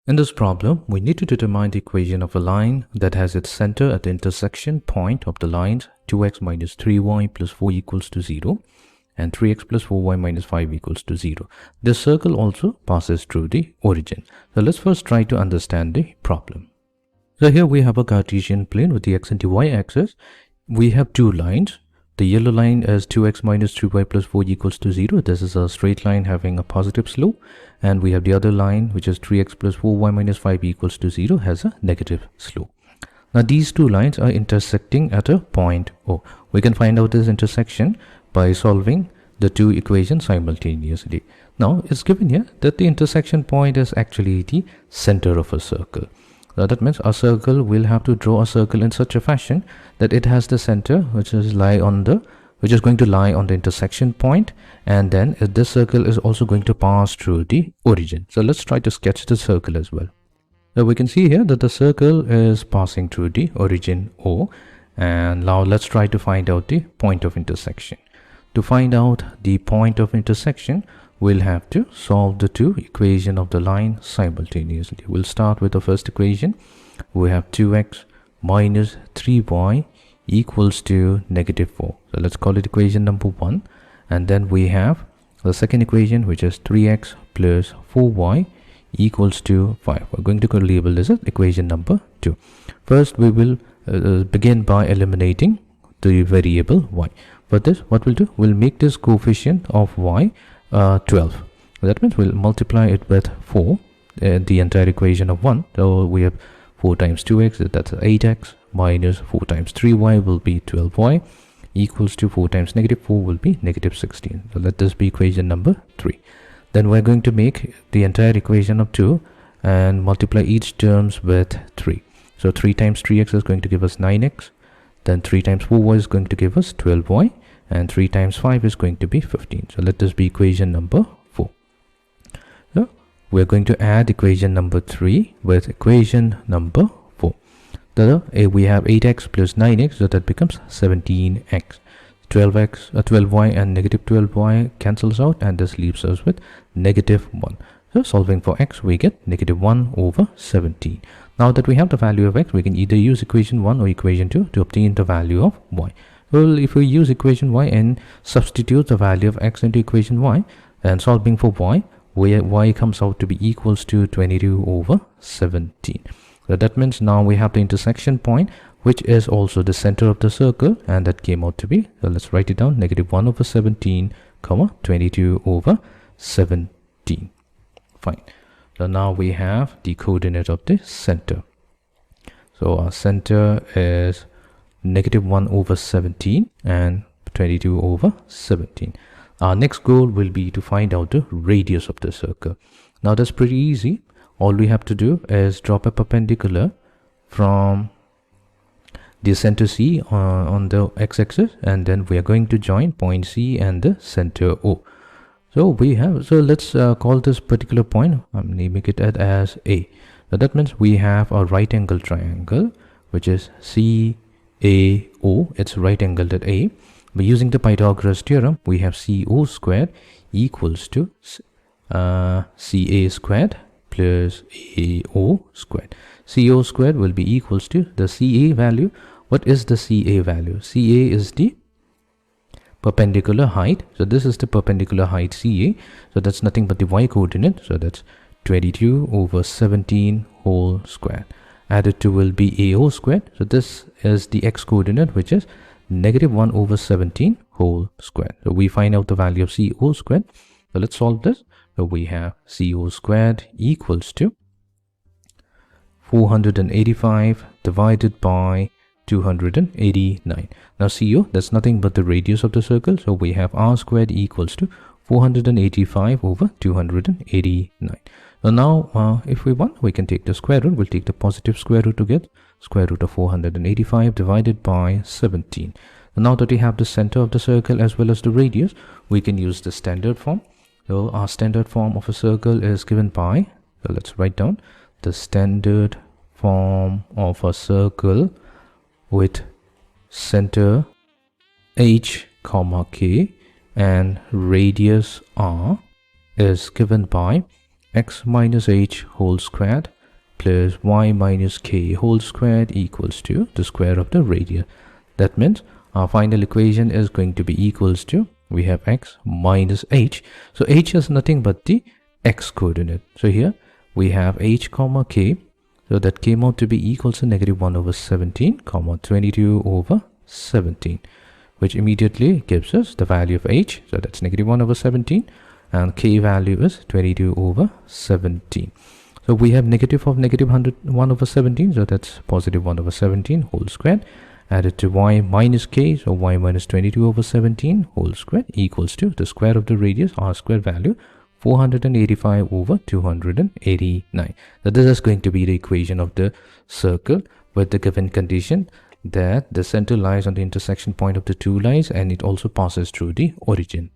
In this problem, we need to determine the equation of a line that has its center at the intersection point of the lines 2x minus 3y plus 4 equals to 0 and 3x plus 4y minus 5 equals to 0. This circle also passes through the origin. So let's first try to understand the problem. So here we have a Cartesian plane with the x and the y axis. We have two lines. The yellow line is 2x minus 3y plus 4 equals to 0. This is a straight line having a positive slope. And we have the other line, which is 3x plus 4y minus 5 equals to 0, has a negative slope. Now these two lines are intersecting at a point O. We can find out this intersection by solving the two equations simultaneously. Now it's given here that the intersection point is actually the center of a circle. Now that means a circle will have to draw a circle in such a fashion that it has the center which is going to lie on the intersection point, and then this circle is also going to pass through the origin. So let's try to sketch the circle as well. So we can see here that the circle is passing through the origin O, and now let's try to find out the point of intersection. To find out the point of intersection, we'll have to solve the two equations of the line simultaneously. We'll start with the first equation. We have 2x minus 3y equals to negative 4. So let's call it equation number 1. And then we have the second equation, which is 3x plus 4y equals to 5. We're going to label this as equation number 2. First, we will begin by eliminating the variable y. For this, what we'll do, we'll make this coefficient of y 12. That means we'll multiply it with 4, the entire equation of 1. So we have 4 times 2x, that's 8x, minus 4 times 3y will be 12y, equals to 4 times negative 4 will be negative 16. So let this be equation number 3. Then we're going to make the entire equation of 2 and multiply each terms with 3. So 3 times 3x is going to give us 9x. Then 3 times 4y is going to give us 12y. And 3 times 5 is going to be 15. So let this be equation number 4. So we're going to add equation number 3 with equation number 4. We have 8x plus 9x, so that becomes 17x. 12y and negative 12y cancels out, and this leaves us with negative 1. So solving for x, we get negative 1 over 17. Now that we have the value of x, we can either use equation 1 or equation 2 to obtain the value of y. Well, if we use equation y and substitute the value of x into equation y and solving for y, where y comes out to be equals to 22 over 17. So that means now we have the intersection point, which is also the center of the circle, and that came out to be, so let's write it down, negative 1 over 17, comma 22 over 17. Fine. So now we have the coordinate of the center. So our center is negative 1 over 17 and 22 over 17. Our next goal will be to find out the radius of the circle. Now that's pretty easy. All we have to do is drop a perpendicular from the center C on the x-axis, and then we are going to join point C and the center O. So let's call this particular point, I'm naming it as A. So that means we have a right angle triangle, which is CAO, it's right angled at A. By using the Pythagoras theorem, we have CO squared equals to CA squared plus AO squared. CO squared will be equals to the CA value. What is the CA value? CA is the perpendicular height. So this is the perpendicular height CA. So that's nothing but the y coordinate. So that's 22 over 17 whole square. Added to will be AO squared. So this is the x coordinate, which is negative 1 over 17 whole squared. So we find out the value of CO squared. So let's solve this. So we have CO squared equals to 485 divided by 289. Now CO, that's nothing but the radius of the circle. So we have r squared equals to 485 over 289. So now if we want, we can take the square root. We'll take the positive square root to get square root of 485 divided by 17. So now that we have the center of the circle as well as the radius, we can use the standard form. So our standard form of a circle is given by, so let's write down the standard form of a circle with center H, K and radius R is given by x minus h whole squared plus y minus k whole squared equals to the square of the radius. That means our final equation is going to be equals to, we have x minus h. So h is nothing but the x coordinate. So here we have h comma k. So that came out to be equals to -1 over 17 comma 22 over 17, which immediately gives us the value of h. So that's -1 over 17 and k value is 22 over 17. So we have negative of -101 over 17. So that's positive 1 over 17 whole squared added to y minus k. So y minus 22 over 17 whole squared equals to the square of the radius, r square value, 485 over 289. So this is going to be the equation of the circle with the given condition that the center lies on the intersection point of the two lines and it also passes through the origin.